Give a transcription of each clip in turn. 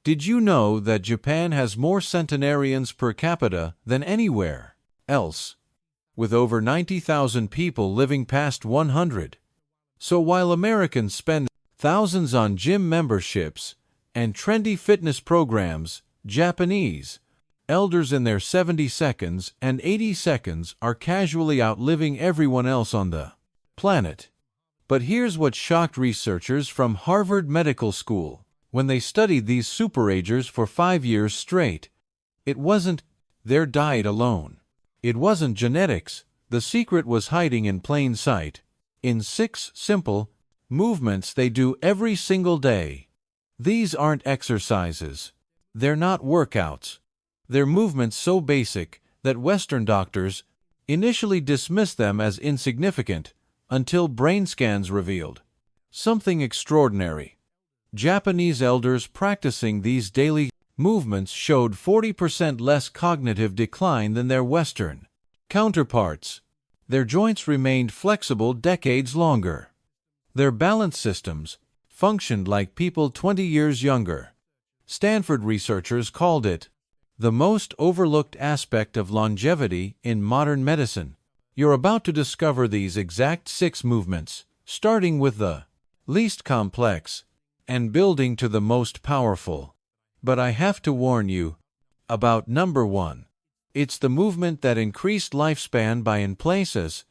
Did you know that Japan has more centenarians per capita than anywhere else, with over 90,000 people living past 100? So while Americans spend thousands on gym memberships and trendy fitness programs, Japanese elders in their 70s and 80s are casually outliving everyone else on the planet. But here's what shocked researchers from Harvard Medical School when they studied these superagers for 5 years straight. It wasn't their diet alone. It wasn't genetics. The secret was hiding in plain sight, in 6 simple movements they do every single day. These aren't exercises. They're not workouts. They're movements so basic that Western doctors initially dismissed them as insignificant until brain scans revealed something extraordinary. Japanese elders practicing these daily movements showed 40% less cognitive decline than their Western counterparts. Their joints remained flexible decades longer. Their balance systems functioned like people 20 years younger. Stanford researchers called it the most overlooked aspect of longevity in modern medicine. You're about to discover these exact 6 movements, starting with the least complex and building to the most powerful. But I have to warn you about number 1. It's the movement that increased lifespan by in places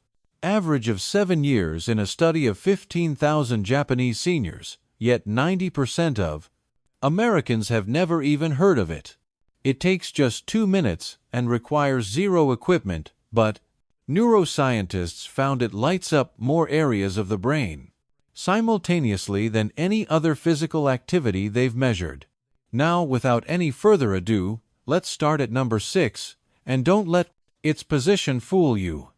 average of 7 years in a study of 15,000 Japanese seniors, yet 90% of Americans have never even heard of it. It takes just 2 minutes and requires zero equipment, but neuroscientists found it lights up more areas of the brain simultaneously than any other physical activity they've measured. Now, without any further ado, let's start at number 6, and don't let its position fool you.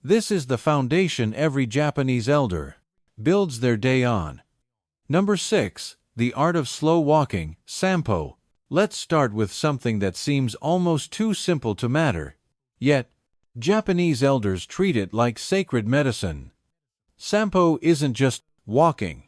This is the foundation every Japanese elder builds their day on. Number 6, the art of slow walking, Sampo. Let's start with something that seems almost too simple to matter, yet Japanese elders treat it like sacred medicine. Sampo isn't just walking.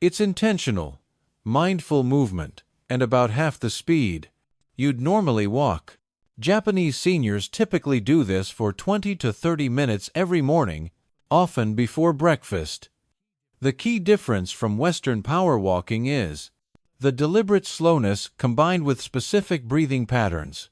It's intentional, mindful movement, and about half the speed you'd normally walk. Japanese seniors typically do this for 20 to 30 minutes every morning, often before breakfast. The key difference from Western power walking is the deliberate slowness combined with specific breathing patterns.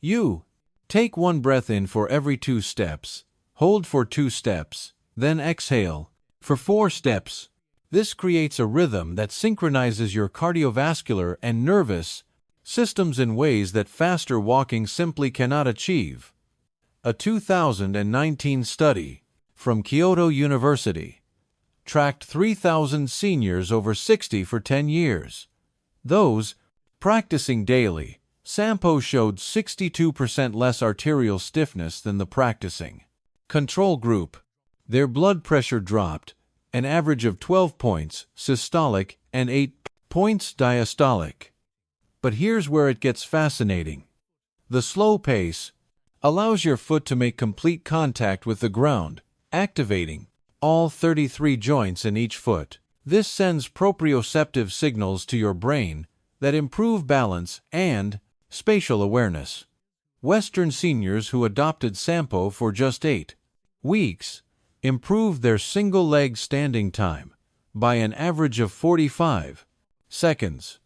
You take 1 breath in for every 2 steps, hold for 2 steps, then exhale for 4 steps. This creates a rhythm that synchronizes your cardiovascular and nervous systems in ways that faster walking simply cannot achieve. A 2019 study from Kyoto University tracked 3,000 seniors over 60 for 10 years. Those practicing daily Sampo showed 62% less arterial stiffness than the practicing control group. Their blood pressure dropped an average of 12 points systolic and 8 points diastolic. But here's where it gets fascinating. The slow pace allows your foot to make complete contact with the ground, activating all 33 joints in each foot. This sends proprioceptive signals to your brain that improve balance and spatial awareness. Western seniors who adopted Sampo for just 8 weeks improved their single-leg standing time by an average of 45 seconds.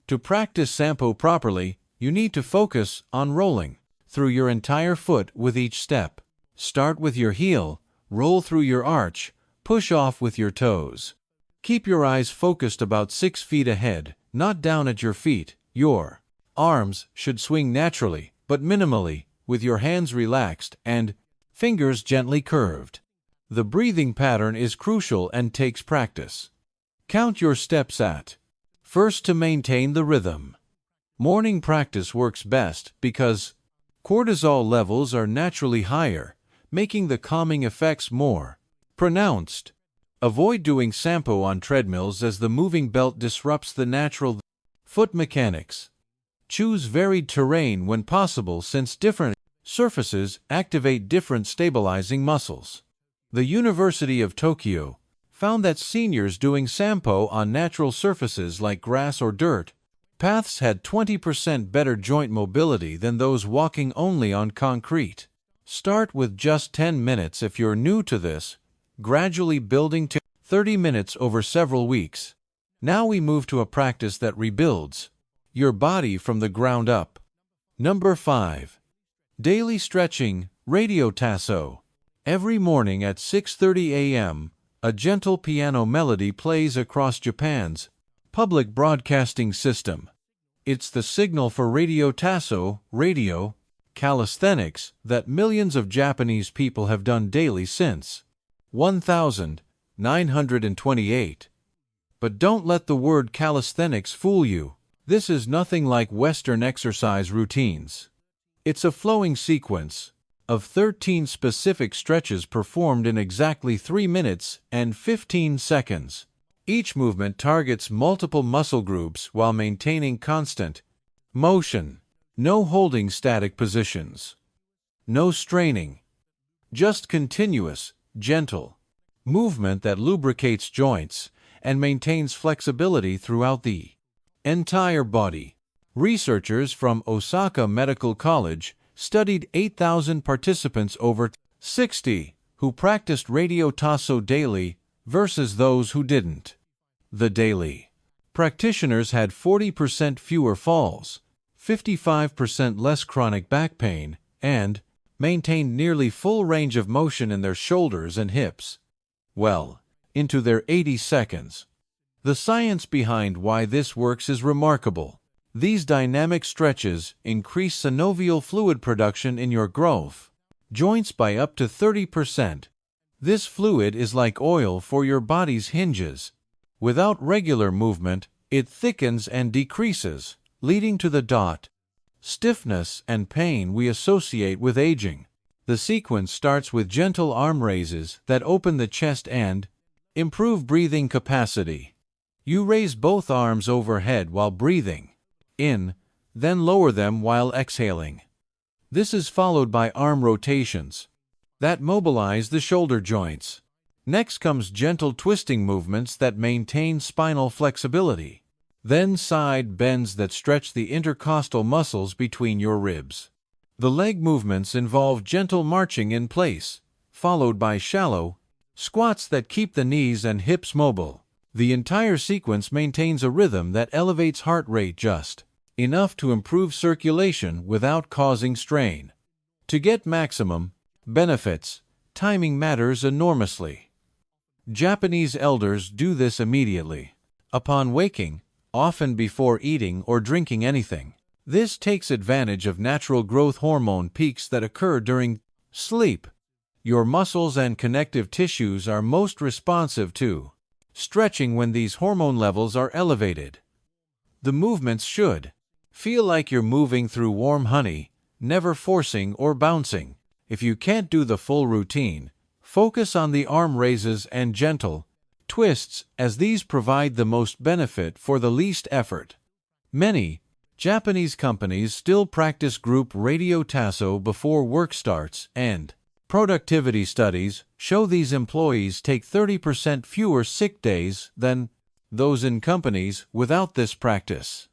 To practice Sampo properly, you need to focus on rolling through your entire foot with each step. Start with your heel, roll through your arch, push off with your toes. Keep your eyes focused about 6 feet ahead, not down at your feet. Your arms should swing naturally, but minimally, with your hands relaxed and fingers gently curved. The breathing pattern is crucial and takes practice. Count your steps at first to maintain the rhythm. Morning practice works best because cortisol levels are naturally higher, making the calming effects more pronounced. Avoid doing Sampo on treadmills as the moving belt disrupts the natural foot mechanics. Choose varied terrain when possible since different surfaces activate different stabilizing muscles. The University of Tokyo found that seniors doing Sampo on natural surfaces like grass or dirt Paths had 20% better joint mobility than those walking only on concrete. Start with just 10 minutes if you're new to this, gradually building to 30 minutes over several weeks. Now we move to a practice that rebuilds your body from the ground up. Number 5. Daily stretching, radio tasso. Every morning at 6:30 a.m., a gentle piano melody plays across Japan's public broadcasting system. It's the signal for radio tasso, radio calisthenics, that millions of Japanese people have done daily since 1928. But don't let the word calisthenics fool you. This is nothing like Western exercise routines. It's a flowing sequence of 13 specific stretches performed in exactly 3 minutes and 15 seconds. Each movement targets multiple muscle groups while maintaining constant motion. No holding static positions. No straining. Just continuous, gentle movement that lubricates joints and maintains flexibility throughout the entire body. Researchers from Osaka Medical College studied 8,000 participants over 60 who practiced radio tasso daily versus those who didn't. The daily practitioners had 40% fewer falls, 55% less chronic back pain, and maintained nearly full range of motion in their shoulders and hips well into their 80 seconds. The science behind why this works is remarkable. These dynamic stretches increase synovial fluid production in your growth joints by up to 30%. This fluid is like oil for your body's hinges. Without regular movement, it thickens and decreases, leading to the stiffness and pain we associate with aging. The sequence starts with gentle arm raises that open the chest and improve breathing capacity. You raise both arms overhead while breathing in, then lower them while exhaling. This is followed by arm rotations that mobilize the shoulder joints. Next comes gentle twisting movements that maintain spinal flexibility. Then side bends that stretch the intercostal muscles between your ribs. The leg movements involve gentle marching in place, followed by shallow squats that keep the knees and hips mobile. The entire sequence maintains a rhythm that elevates heart rate just enough to improve circulation without causing strain. To get maximum benefits, timing matters enormously. Japanese elders do this immediately upon waking, often before eating or drinking anything. This takes advantage of natural growth hormone peaks that occur during sleep. Your muscles and connective tissues are most responsive to stretching when these hormone levels are elevated. The movements should feel like you're moving through warm honey, never forcing or bouncing. If you can't do the full routine, focus on the arm raises and gentle twists, as these provide the most benefit for the least effort. Many Japanese companies still practice group radio tasso before work starts, and productivity studies show these employees take 30% fewer sick days than those in companies without this practice.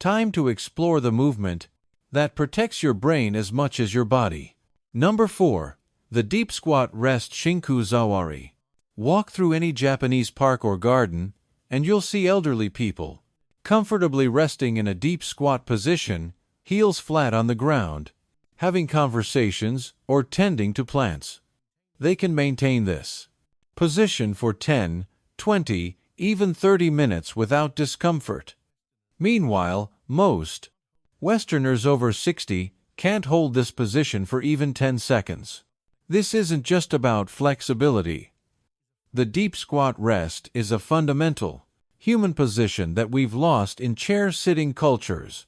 Time to explore the movement that protects your brain as much as your body. Number 4. The Deep Squat Rest Shinku Zawari. Walk through any Japanese park or garden, and you'll see elderly people comfortably resting in a deep squat position, heels flat on the ground, having conversations or tending to plants. They can maintain this position for 10, 20, even 30 minutes without discomfort. Meanwhile, most Westerners over 60 can't hold this position for even 10 seconds. This isn't just about flexibility. The deep squat rest is a fundamental human position that we've lost in chair-sitting cultures.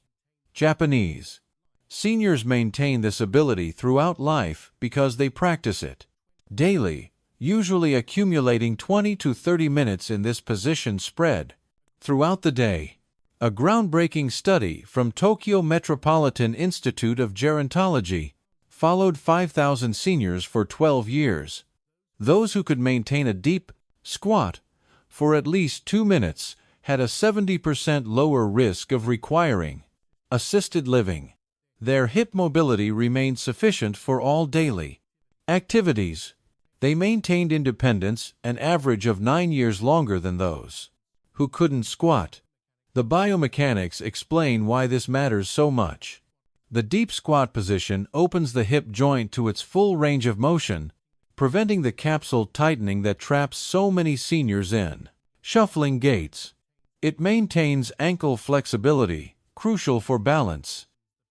Japanese seniors maintain this ability throughout life because they practice it daily, usually accumulating 20 to 30 minutes in this position spread throughout the day. A groundbreaking study from Tokyo Metropolitan Institute of Gerontology followed 5,000 seniors for 12 years. Those who could maintain a deep squat for at least 2 minutes had a 70% lower risk of requiring assisted living. Their hip mobility remained sufficient for all daily activities. They maintained independence an average of 9 years longer than those who couldn't squat. The biomechanics explain why this matters so much. The deep squat position opens the hip joint to its full range of motion, preventing the capsule tightening that traps so many seniors in shuffling gaits. It maintains ankle flexibility, crucial for balance.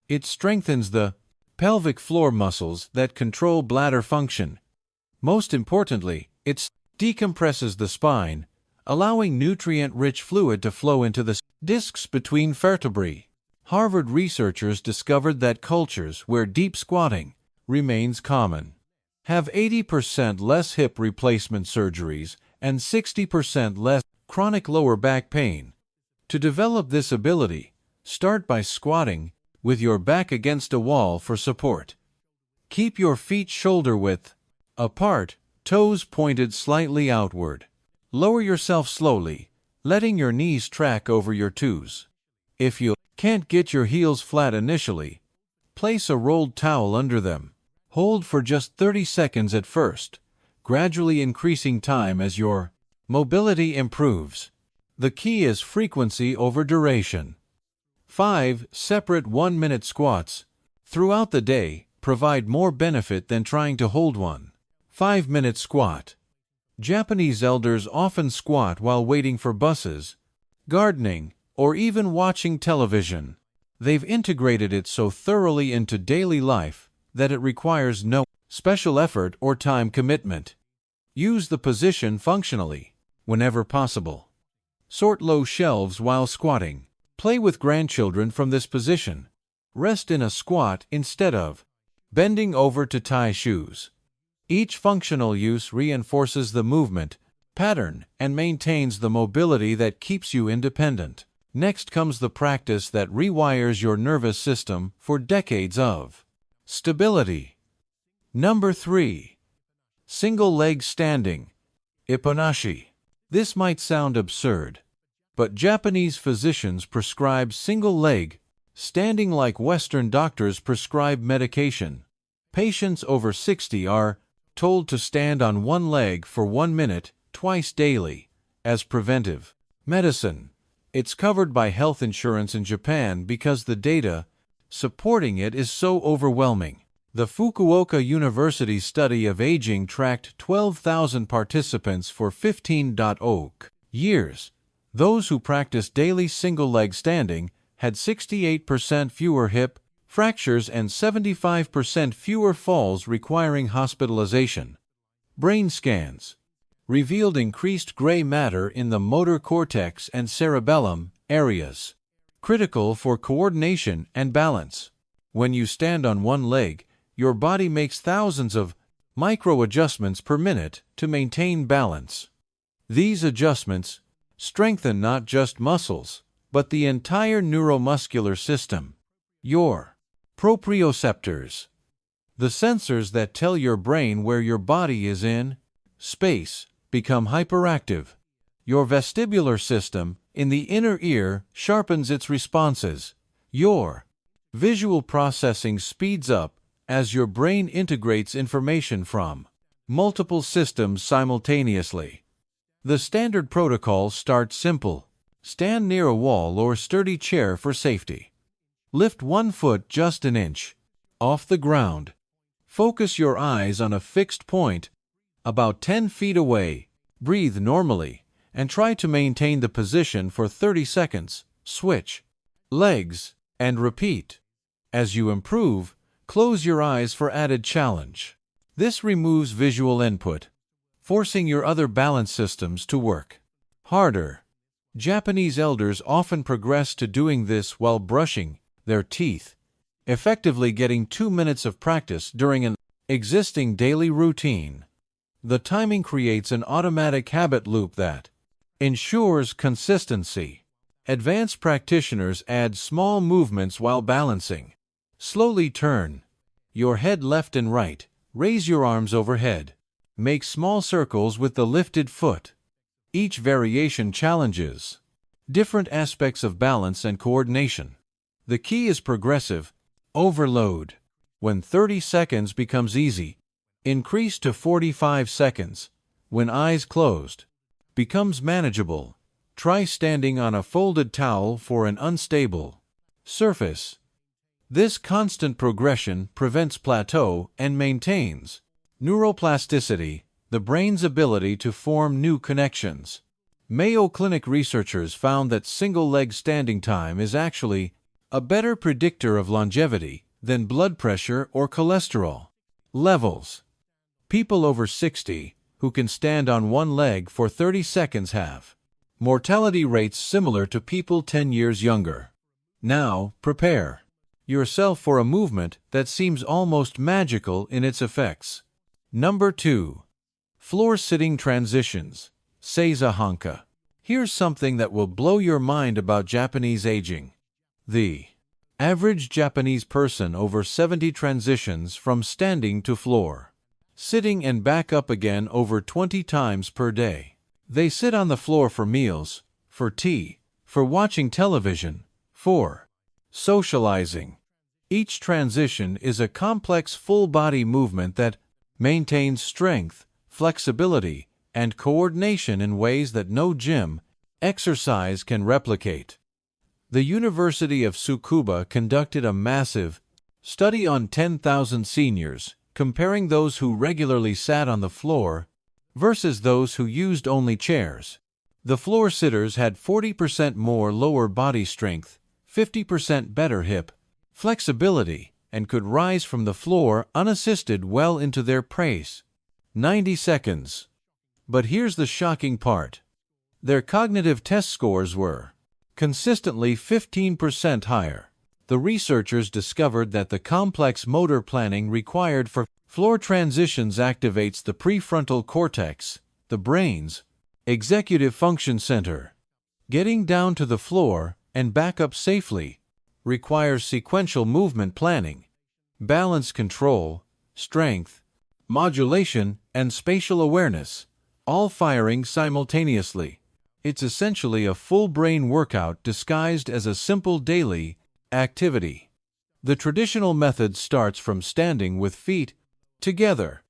It strengthens the pelvic floor muscles that control bladder function. Most importantly, it decompresses the spine, allowing nutrient-rich fluid to flow into the discs between vertebrae. Harvard researchers discovered that cultures where deep squatting remains common have 80% less hip replacement surgeries and 60% less chronic lower back pain. To develop this ability, start by squatting with your back against a wall for support. Keep your feet shoulder-width apart, toes pointed slightly outward. Lower yourself slowly, letting your knees track over your toes. If you can't get your heels flat initially, place a rolled towel under them. Hold for just 30 seconds at first, gradually increasing time as your mobility improves. The key is frequency over duration. 5 separate 1-minute squats throughout the day provide more benefit than trying to hold one 5-minute squat. Japanese elders often squat while waiting for buses, gardening, or even watching television. They've integrated it so thoroughly into daily life that it requires no special effort or time commitment. Use the position functionally, whenever possible. Sort low shelves while squatting. Play with grandchildren from this position. Rest in a squat instead of bending over to tie shoes. Each functional use reinforces the movement pattern and maintains the mobility that keeps you independent. Next comes the practice that rewires your nervous system for decades of stability. Number 3. Single leg standing. Ipponashi. This might sound absurd, but Japanese physicians prescribe single leg standing like Western doctors prescribe medication. Patients over 60 are told to stand on one leg for 1 minute twice daily as preventive medicine. It's covered by health insurance in Japan because the data supporting it is so overwhelming. The Fukuoka University study of aging tracked 12,000 participants for 15 years. Those who practiced daily single-leg standing had 68% fewer hip fractures and 75% fewer falls requiring hospitalization. Brain scans revealed increased gray matter in the motor cortex and cerebellum areas, critical for coordination and balance. When you stand on one leg, your body makes thousands of micro-adjustments per minute to maintain balance. These adjustments strengthen not just muscles, but the entire neuromuscular system. Your proprioceptors, the sensors that tell your brain where your body is in space, become hyperactive. Your vestibular system, in the inner ear, sharpens its responses. Your visual processing speeds up as your brain integrates information from multiple systems simultaneously. The standard protocol starts simple. Stand near a wall or sturdy chair for safety. Lift one foot just an inch off the ground. Focus your eyes on a fixed point about 10 feet away. Breathe normally and try to maintain the position for 30 seconds. Switch legs and repeat. As you improve, close your eyes for added challenge. This removes visual input, forcing your other balance systems to work harder. Japanese elders often progress to doing this while brushing their teeth, effectively getting 2 minutes of practice during an existing daily routine. The timing creates an automatic habit loop that ensures consistency. Advanced practitioners add small movements while balancing. Slowly turn your head left and right. Raise your arms overhead. Make small circles with the lifted foot. Each variation challenges different aspects of balance and coordination. The key is progressive overload. When 30 seconds becomes easy, increase to 45 seconds. When eyes closed, becomes manageable. Try standing on a folded towel for an unstable surface. This constant progression prevents plateau and maintains neuroplasticity, the brain's ability to form new connections. Mayo Clinic researchers found that single-leg standing time is actually a better predictor of longevity than blood pressure or cholesterol levels. People over 60 who can stand on one leg for 30 seconds have mortality rates similar to people 10 years younger. Now, prepare yourself for a movement that seems almost magical in its effects. Number 2. Floor-sitting transitions. Seiza Hanka. Here's something that will blow your mind about Japanese aging. The average Japanese person over 70 transitions from standing to floor, sitting and back up again over 20 times per day. They sit on the floor for meals, for tea, for watching television, for socializing. Each transition is a complex full-body movement that maintains strength, flexibility, and coordination in ways that no gym exercise can replicate. The University of Tsukuba conducted a massive study on 10,000 seniors, comparing those who regularly sat on the floor versus those who used only chairs. The floor sitters had 40% more lower body strength, 50% better hip flexibility, and could rise from the floor unassisted well into their pace, 90 seconds. But here's the shocking part. Their cognitive test scores were consistently 15% higher. The researchers discovered that the complex motor planning required for floor transitions activates the prefrontal cortex, the brain's executive function center. Getting down to the floor and back up safely requires sequential movement planning, balance control, strength, modulation, and spatial awareness, all firing simultaneously. It's essentially a full brain workout disguised as a simple daily activity. The traditional method starts from standing with feet together.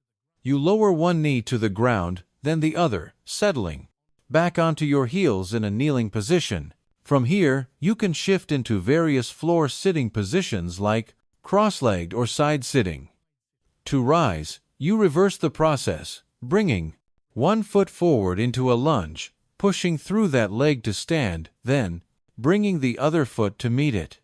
You lower one knee to the ground, then the other, settling back onto your heels in a kneeling position. From here, you can shift into various floor-sitting positions like cross-legged or side-sitting. To rise, you reverse the process, bringing one foot forward into a lunge, pushing through that leg to stand, then bringing the other foot to meet it.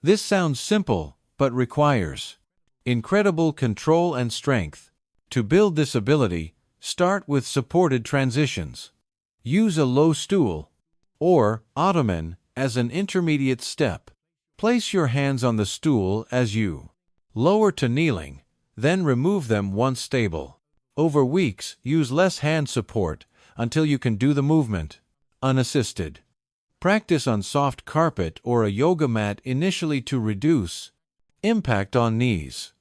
This sounds simple, but requires incredible control and strength. To build this ability, start with supported transitions. Use a low stool or ottoman as an intermediate step. Place your hands on the stool as you lower to kneeling, then remove them once stable. Over weeks, use less hand support until you can do the movement unassisted. Practice on soft carpet or a yoga mat initially to reduce impact on knees.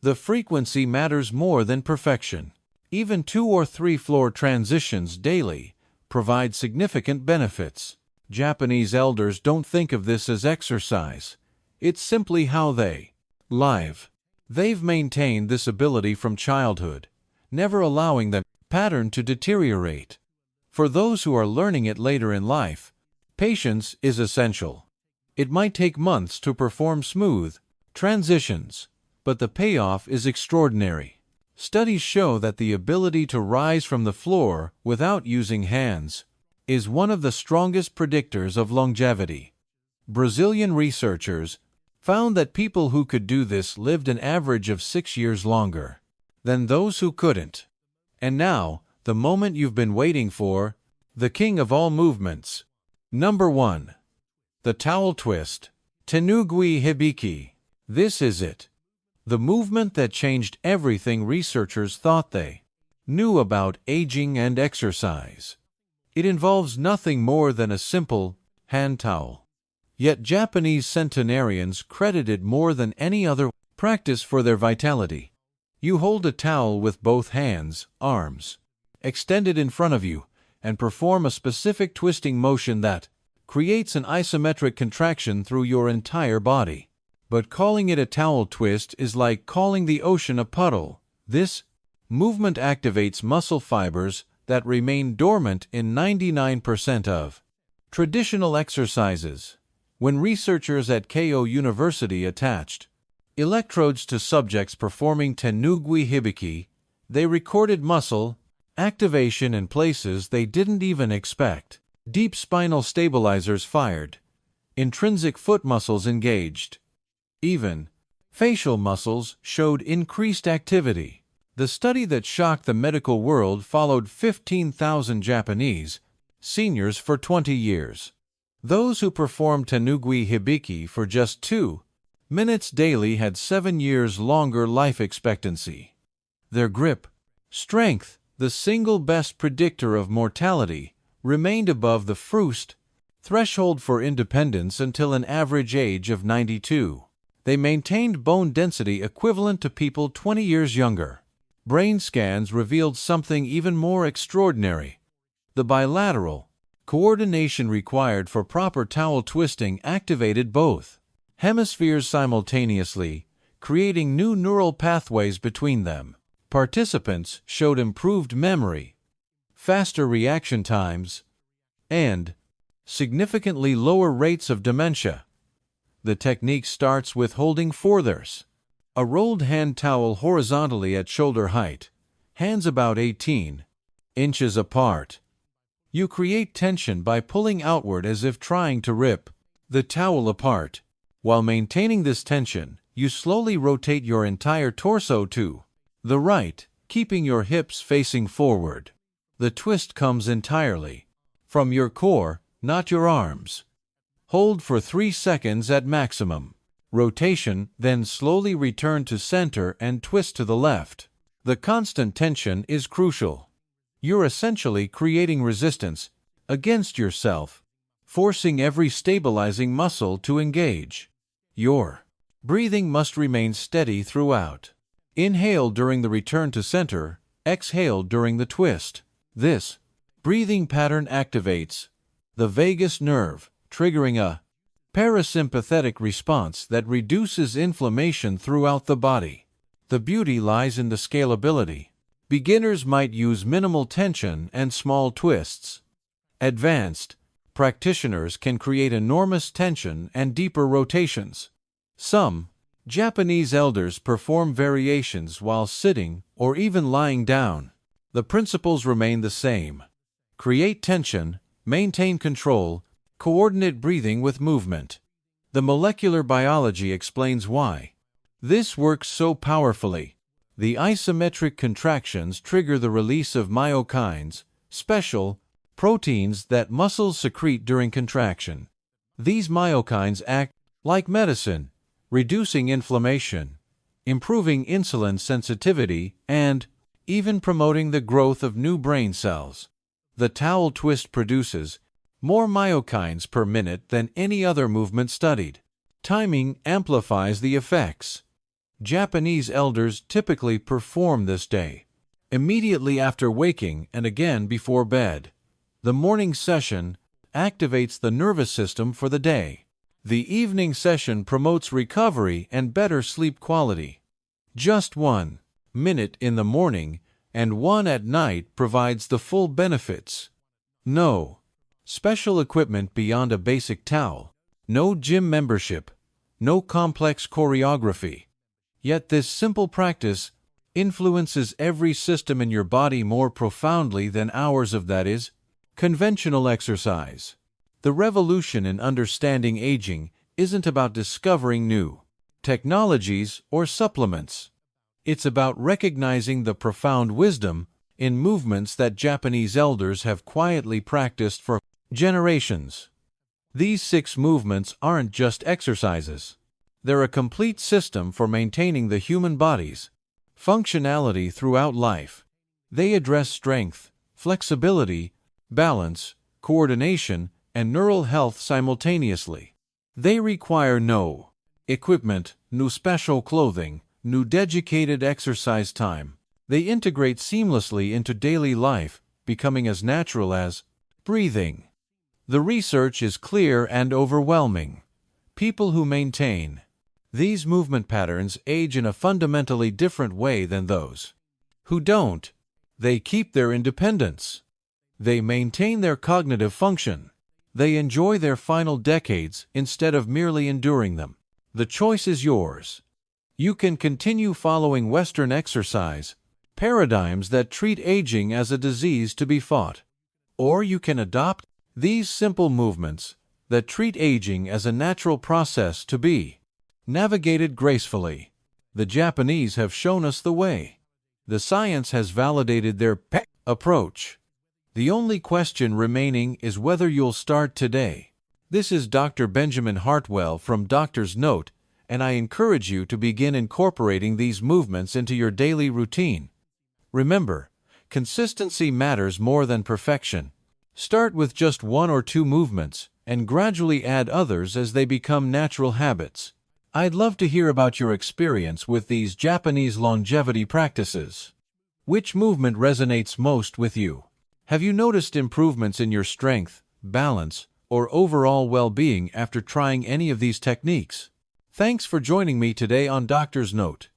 The frequency matters more than perfection. Even 2 or 3 floor transitions daily provide significant benefits. Japanese elders don't think of this as exercise. It's simply how they live. They've maintained this ability from childhood, never allowing the pattern to deteriorate. For those who are learning it later in life, patience is essential. It might take months to perform smooth transitions, but the payoff is extraordinary. Studies show that the ability to rise from the floor without using hands is one of the strongest predictors of longevity. Brazilian researchers found that people who could do this lived an average of 6 years longer than those who couldn't. And now, the moment you've been waiting for, the king of all movements. Number 1. The towel twist. Tenugui hibiki. This is it. The movement that changed everything researchers thought they knew about aging and exercise. It involves nothing more than a simple hand towel. Yet Japanese centenarians credit it more than any other practice for their vitality. You hold a towel with both hands, arms, extended in front of you, and perform a specific twisting motion that creates an isometric contraction through your entire body. But calling it a towel twist is like calling the ocean a puddle. This movement activates muscle fibers that remain dormant in 99% of traditional exercises. When researchers at Keio University attached electrodes to subjects performing Tenugui Hibiki, they recorded muscle activation in places they didn't even expect. Deep spinal stabilizers fired, intrinsic foot muscles engaged. Even facial muscles showed increased activity. The study that shocked the medical world followed 15,000 Japanese seniors for 20 years. Those who performed Tenugui Hibiki for just 2 minutes daily had 7 years longer life expectancy. Their grip strength, the single best predictor of mortality, remained above the Frust threshold for independence until an average age of 92. They maintained bone density equivalent to people 20 years younger. Brain scans revealed something even more extraordinary. The bilateral coordination required for proper towel twisting activated both hemispheres simultaneously, creating new neural pathways between them. Participants showed improved memory, faster reaction times, and significantly lower rates of dementia. The technique starts with holding forthers, a rolled hand towel horizontally at shoulder height, hands about 18 inches apart. You create tension by pulling outward as if trying to rip the towel apart. While maintaining this tension, you slowly rotate your entire torso to the right, keeping your hips facing forward. The twist comes entirely from your core, not your arms. Hold for 3 seconds at maximum rotation, then slowly return to center and twist to the left. The constant tension is crucial. You're essentially creating resistance against yourself, forcing every stabilizing muscle to engage. Your breathing must remain steady throughout. Inhale during the return to center, exhale during the twist. This breathing pattern activates the vagus nerve, triggering a parasympathetic response that reduces inflammation throughout the body. The beauty lies in the scalability. Beginners might use minimal tension and small twists. Advanced practitioners can create enormous tension and deeper rotations. Some Japanese elders perform variations while sitting or even lying down. The principles remain the same. Create tension, maintain control, coordinate breathing with movement. The molecular biology explains why this works so powerfully. The isometric contractions trigger the release of myokines, special proteins that muscles secrete during contraction. These myokines act like medicine, reducing inflammation, improving insulin sensitivity, and even promoting the growth of new brain cells. The towel twist produces more myokines per minute than any other movement studied. Timing amplifies the effects. Japanese elders typically perform this day, immediately after waking and again before bed. The morning session activates the nervous system for the day. The evening session promotes recovery and better sleep quality. Just 1 minute in the morning and 1 at night provides the full benefits. No special equipment beyond a basic towel. No gym membership. No complex choreography. Yet this simple practice influences every system in your body more profoundly than hours of, that is, conventional exercise. The revolution in understanding aging isn't about discovering new technologies or supplements. It's about recognizing the profound wisdom in movements that Japanese elders have quietly practiced for generations. These 6 movements aren't just exercises. They're a complete system for maintaining the human body's functionality throughout life. They address strength, flexibility, balance, coordination, and neural health simultaneously. They require no equipment, no special clothing, no dedicated exercise time. They integrate seamlessly into daily life, becoming as natural as breathing. The research is clear and overwhelming. People who maintain these movement patterns age in a fundamentally different way than those who don't. They keep their independence. They maintain their cognitive function. They enjoy their final decades instead of merely enduring them. The choice is yours. You can continue following Western exercise paradigms that treat aging as a disease to be fought, or you can adopt these simple movements that treat aging as a natural process to be navigated gracefully. The Japanese have shown us the way. The science has validated their approach. The only question remaining is whether you'll start today. This is Dr. Benjamin Hartwell from Doctor's Note, and I encourage you to begin incorporating these movements into your daily routine. Remember, consistency matters more than perfection. Start with just 1 or 2 movements and gradually add others as they become natural habits. I'd love to hear about your experience with these Japanese longevity practices. Which movement resonates most with you? Have you noticed improvements in your strength, balance, or overall well-being after trying any of these techniques? Thanks for joining me today on Doctor's Note.